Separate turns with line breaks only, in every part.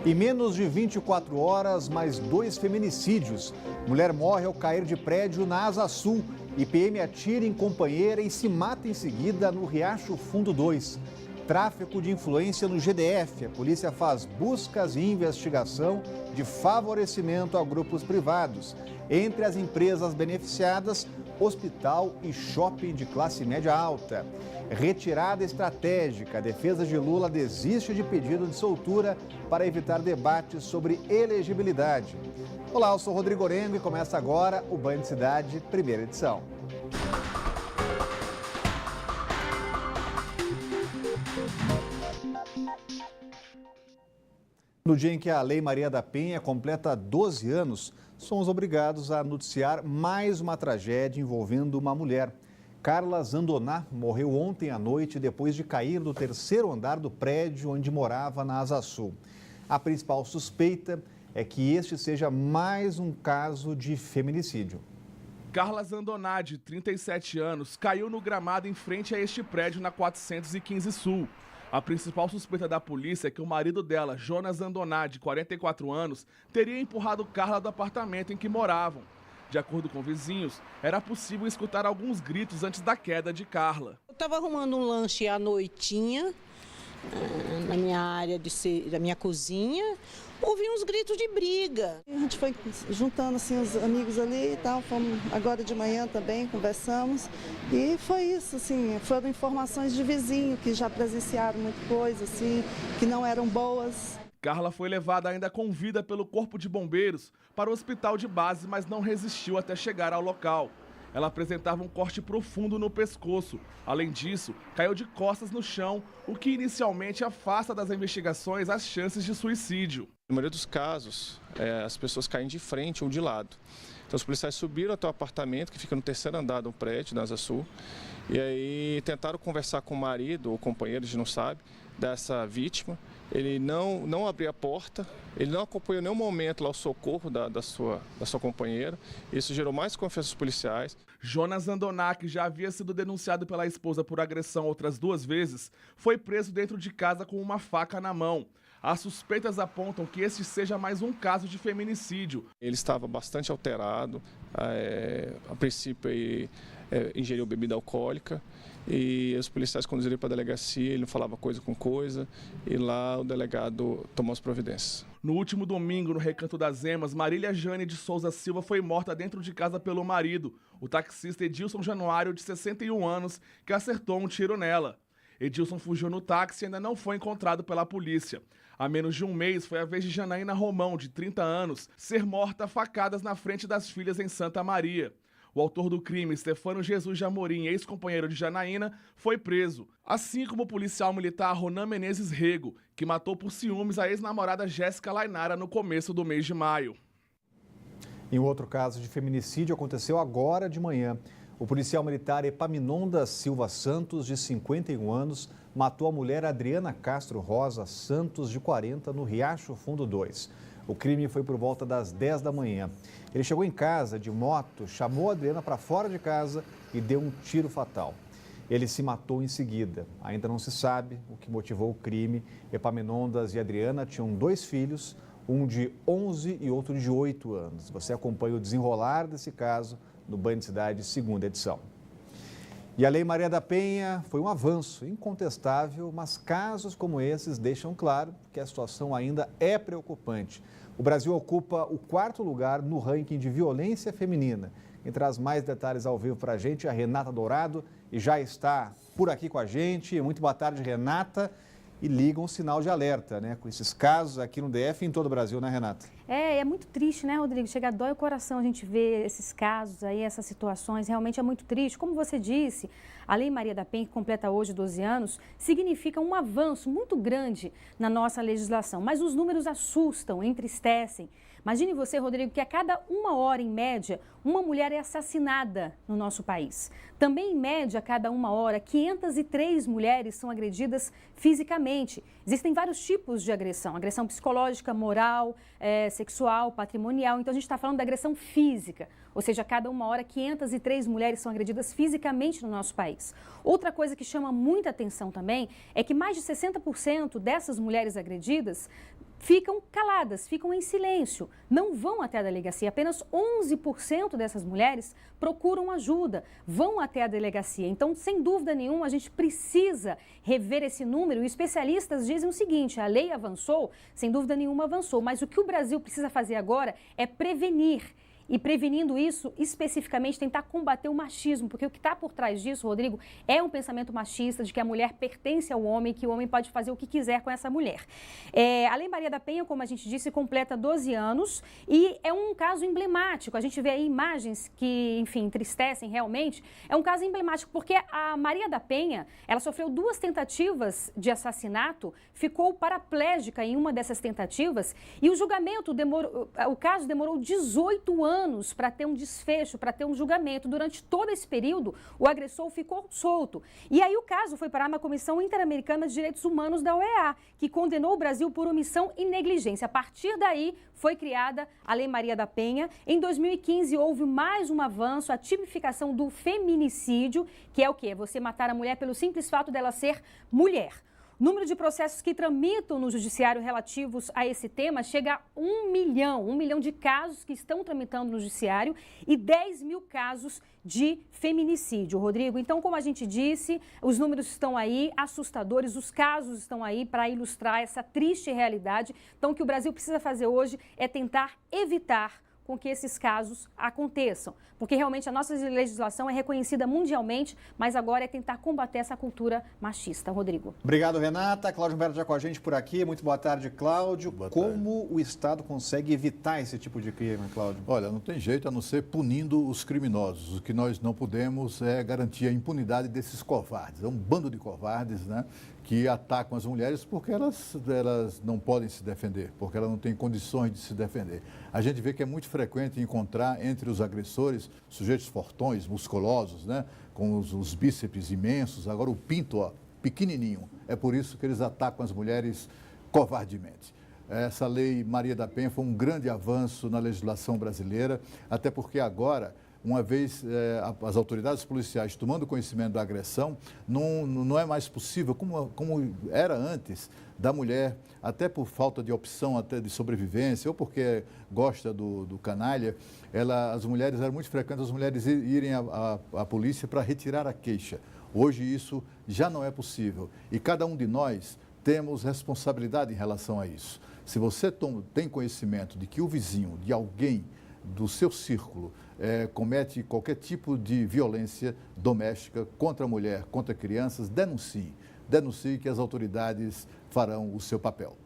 Em menos de 24 horas, mais 2 feminicídios. Mulher morre ao cair de prédio na Asa Sul. PM atira em companheira e se mata em seguida no Riacho Fundo 2. Tráfico de influência no GDF. A polícia faz buscas e investigação de favorecimento a grupos privados. Entre as empresas beneficiadas, hospital e shopping de classe média alta. Retirada estratégica. A defesa de Lula desiste de pedido de soltura para evitar debates sobre elegibilidade. Olá, eu sou Rodrigo Orengo e começa agora o Band Cidade, primeira edição. No dia em que a Lei Maria da Penha completa 12 anos, somos obrigados a noticiar mais uma tragédia envolvendo uma mulher. Carla Zandoná morreu ontem à noite depois de cair do 3º andar do prédio onde morava na Asa Sul. A principal suspeita é que este seja mais um caso de feminicídio.
Carla Zandoná, de 37 anos, caiu no gramado em frente a este prédio na 415 Sul. A principal suspeita da polícia é que o marido dela, Jonas Zandoná, de 44 anos, teria empurrado Carla do apartamento em que moravam. De acordo com vizinhos, era possível escutar alguns gritos antes da queda de Carla.
Eu estava arrumando um lanche à noitinha, na minha área da minha cozinha, ouvi uns gritos de briga.
A gente foi juntando assim, os amigos ali e tal, fomos agora de manhã também, conversamos. E foi isso, assim, foram informações de vizinho que já presenciaram muita coisa, assim, que não eram boas.
Carla foi levada ainda com vida pelo Corpo de Bombeiros para o hospital de base, mas não resistiu até chegar ao local. Ela apresentava um corte profundo no pescoço. Além disso, caiu de costas no chão, o que inicialmente afasta das investigações as chances de suicídio.
Na maioria dos casos, as pessoas caem de frente ou de lado. Então os policiais subiram até o apartamento, que fica no 3º andar do prédio, na Asa Sul, e aí tentaram conversar com o marido ou companheiro, a gente não sabe, dessa vítima. Ele não abriu a porta, ele não acompanhou em nenhum momento lá o socorro da sua companheira. Isso gerou mais confiança dos policiais.
Jonas Zandoná, que já havia sido denunciado pela esposa por agressão outras 2 vezes, foi preso dentro de casa com uma faca na mão. As suspeitas apontam que este seja mais um caso de feminicídio.
Ele estava bastante alterado, a princípio ingeriu bebida alcoólica. E os policiais conduziram para a delegacia, ele não falava coisa com coisa, e lá o delegado tomou as providências.
No último domingo, no Recanto das Emas, Marília Jane de Souza Silva foi morta dentro de casa pelo marido, o taxista Edilson Januário, de 61 anos, que acertou um tiro nela. Edilson fugiu no táxi e ainda não foi encontrado pela polícia. Há menos de um mês, foi a vez de Janaína Romão, de 30 anos, ser morta a facadas na frente das filhas em Santa Maria. O autor do crime, Stefano Jesus de Amorim, ex-companheiro de Janaína, foi preso. Assim como o policial militar Ronan Menezes Rego, que matou por ciúmes a ex-namorada Jéssica Lainara no começo do mês de maio.
Em outro caso de feminicídio aconteceu agora de manhã. O policial militar Epaminondas Silva Santos, de 51 anos, matou a mulher Adriana Castro Rosa Santos, de 40, no Riacho Fundo 2. O crime foi por volta das 10 da manhã. Ele chegou em casa de moto, chamou a Adriana para fora de casa e deu um tiro fatal. Ele se matou em seguida. Ainda não se sabe o que motivou o crime. Epaminondas e Adriana tinham 2 filhos, um de 11 e outro de 8 anos. Você acompanha o desenrolar desse caso no Band Cidade, segunda edição. E a Lei Maria da Penha foi um avanço incontestável, mas casos como esses deixam claro que a situação ainda é preocupante. O Brasil ocupa o 4º lugar no ranking de violência feminina. Quem traz mais detalhes ao vivo para a gente é a Renata Dourado e já está por aqui com a gente. Muito boa tarde, Renata. E liga um sinal de alerta, né? Com esses casos aqui no DF e em todo o Brasil, né, Renata?
É muito triste, né, Rodrigo? Chega, dói o coração a gente ver esses casos aí, essas situações, realmente é muito triste. Como você disse, a Lei Maria da Penha, que completa hoje 12 anos, significa um avanço muito grande na nossa legislação. Mas os números assustam, entristecem. Imagine você, Rodrigo, que a cada 1 hora, em média, uma mulher é assassinada no nosso país. Também, em média, a cada 1 hora, 503 mulheres são agredidas fisicamente. Existem vários tipos de agressão. Agressão psicológica, moral, sexual, patrimonial. Então, a gente está falando da agressão física. Ou seja, a cada 1 hora, 503 mulheres são agredidas fisicamente no nosso país. Outra coisa que chama muita atenção também é que mais de 60% dessas mulheres agredidas ficam caladas, ficam em silêncio, não vão até a delegacia. Apenas 11% dessas mulheres procuram ajuda, vão até a delegacia. Então, sem dúvida nenhuma, a gente precisa rever esse número. E especialistas dizem o seguinte: a lei avançou, sem dúvida nenhuma avançou, mas o que o Brasil precisa fazer agora é prevenir. E prevenindo isso, especificamente, tentar combater o machismo, porque o que está por trás disso, Rodrigo, é um pensamento machista de que a mulher pertence ao homem, que o homem pode fazer o que quiser com essa mulher. A Lei Maria da Penha, como a gente disse, completa 12 anos e é um caso emblemático. A gente vê aí imagens que, enfim, entristecem realmente. É um caso emblemático porque a Maria da Penha, ela sofreu 2 tentativas de assassinato, ficou paraplégica em uma dessas tentativas e o julgamento o caso demorou 18 anos para ter um desfecho, para ter um julgamento. Durante todo esse período, o agressor ficou solto. E aí o caso foi parar na Comissão Interamericana de Direitos Humanos da OEA, que condenou o Brasil por omissão e negligência. A partir daí, foi criada a Lei Maria da Penha. Em 2015, houve mais um avanço, a tipificação do feminicídio, que é o quê? É você matar a mulher pelo simples fato dela ser mulher. O número de processos que tramitam no judiciário relativos a esse tema chega a 1 milhão de casos que estão tramitando no judiciário e 10 mil casos de feminicídio, Rodrigo. Então, como a gente disse, os números estão aí, assustadores, os casos estão aí para ilustrar essa triste realidade. Então, o que o Brasil precisa fazer hoje é tentar evitar com que esses casos aconteçam, porque realmente a nossa legislação é reconhecida mundialmente, mas agora é tentar combater essa cultura machista. Rodrigo.
Obrigado, Renata. Cláudio Humberto já com a gente por aqui. Muito boa tarde, Cláudio. Como o Estado consegue evitar esse tipo de crime, Cláudio?
Olha, não tem jeito a não ser punindo os criminosos. O que nós não podemos é garantir a impunidade desses covardes. É um bando de covardes, né, que atacam as mulheres porque elas não podem se defender, porque elas não têm condições de se defender. A gente vê que é muito frequente encontrar entre os agressores sujeitos fortões, musculosos, né, com os bíceps imensos, agora o pinto, ó, pequenininho. É por isso que eles atacam as mulheres covardemente. Essa Lei Maria da Penha foi um grande avanço na legislação brasileira, até porque agora, uma vez as autoridades policiais tomando conhecimento da agressão, não é mais possível, como era antes, da mulher, até por falta de opção até de sobrevivência, ou porque gosta do canalha, as mulheres, eram muito frequentes as mulheres irem à polícia para retirar a queixa. Hoje isso já não é possível e cada um de nós temos responsabilidade em relação a isso. Se você tem conhecimento de que o vizinho, de alguém do seu círculo, comete qualquer tipo de violência doméstica contra a mulher, contra crianças, denuncie. Denuncie que as autoridades farão o seu papel.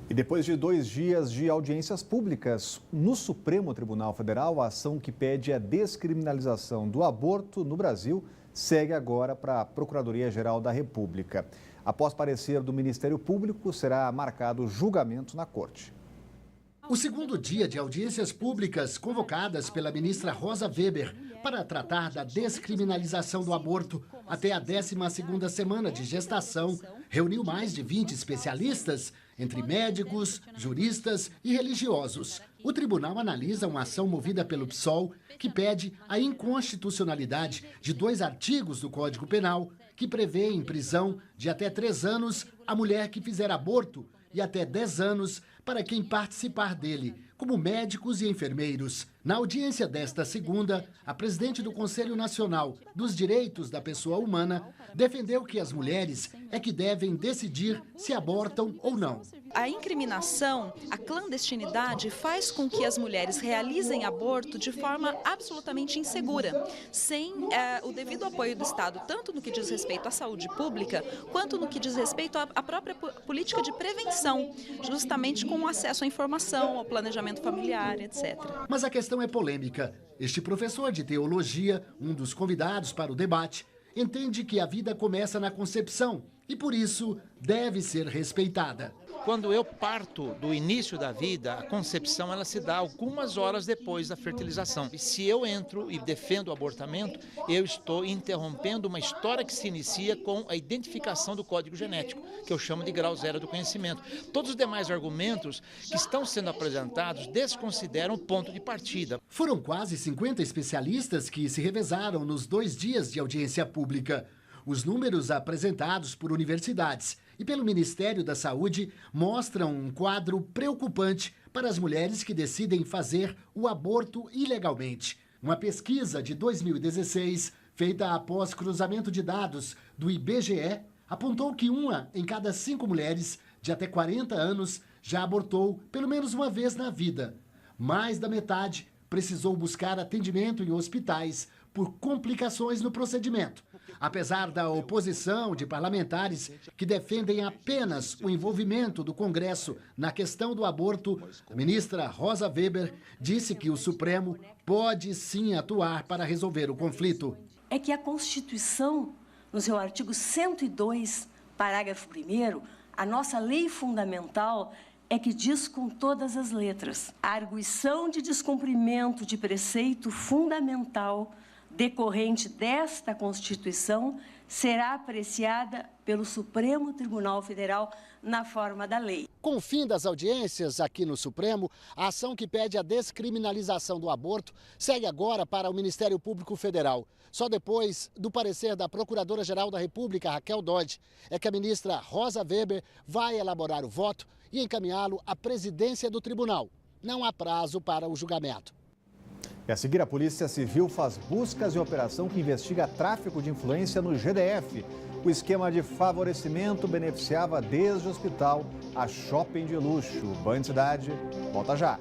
E depois de 2 dias de audiências públicas no Supremo Tribunal Federal, a ação que pede a descriminalização do aborto no Brasil segue agora para a Procuradoria-Geral da República. Após parecer do Ministério Público, será marcado julgamento na Corte.
O segundo dia de audiências públicas convocadas pela ministra Rosa Weber para tratar da descriminalização do aborto até a 12ª semana de gestação reuniu mais de 20 especialistas, entre médicos, juristas e religiosos. O tribunal analisa uma ação movida pelo PSOL que pede a inconstitucionalidade de 2 artigos do Código Penal que prevêem prisão de até 3 anos a mulher que fizer aborto e até 10 anos para quem participar dele, como médicos e enfermeiros. Na audiência desta segunda, a presidente do Conselho Nacional dos Direitos da Pessoa Humana defendeu que as mulheres é que devem decidir se abortam ou não.
A incriminação, a clandestinidade faz com que as mulheres realizem aborto de forma absolutamente insegura, sem o devido apoio do Estado, tanto no que diz respeito à saúde pública, quanto no que diz respeito à própria política de prevenção, justamente com o acesso à informação, ao planejamento familiar, etc.
Mas a questão é polêmica. Este professor de teologia, um dos convidados para o debate, entende que a vida começa na concepção e, por isso, deve ser respeitada.
Quando eu parto do início da vida, a concepção ela se dá algumas horas depois da fertilização. E se eu entro e defendo o abortamento, eu estou interrompendo uma história que se inicia com a identificação do código genético, que eu chamo de grau 0 do conhecimento. Todos os demais argumentos que estão sendo apresentados desconsideram o ponto de partida.
Foram quase 50 especialistas que se revezaram nos 2 dias de audiência pública. Os números apresentados por universidades e pelo Ministério da Saúde mostram um quadro preocupante para as mulheres que decidem fazer o aborto ilegalmente. Uma pesquisa de 2016, feita após cruzamento de dados do IBGE, apontou que 1 em cada 5 mulheres de até 40 anos já abortou pelo menos uma vez na vida. Mais da metade precisou buscar atendimento em hospitais por complicações no procedimento. Apesar da oposição de parlamentares que defendem apenas o envolvimento do Congresso na questão do aborto, a ministra Rosa Weber disse que o Supremo pode sim atuar para resolver o conflito.
É que a Constituição, no seu artigo 102, parágrafo 1º, a nossa lei fundamental é que diz com todas as letras: a arguição de descumprimento de preceito fundamental decorrente desta Constituição será apreciada pelo Supremo Tribunal Federal na forma da lei.
Com o fim das audiências aqui no Supremo, a ação que pede a descriminalização do aborto segue agora para o Ministério Público Federal. Só depois do parecer da Procuradora-Geral da República, Raquel Dodge, é que a ministra Rosa Weber vai elaborar o voto e encaminhá-lo à presidência do tribunal. Não há prazo para o julgamento.
E a seguir, a Polícia Civil faz buscas e operação que investiga tráfico de influência no GDF. O esquema de favorecimento beneficiava desde o hospital a shopping de luxo. Banho de Cidade, volta já.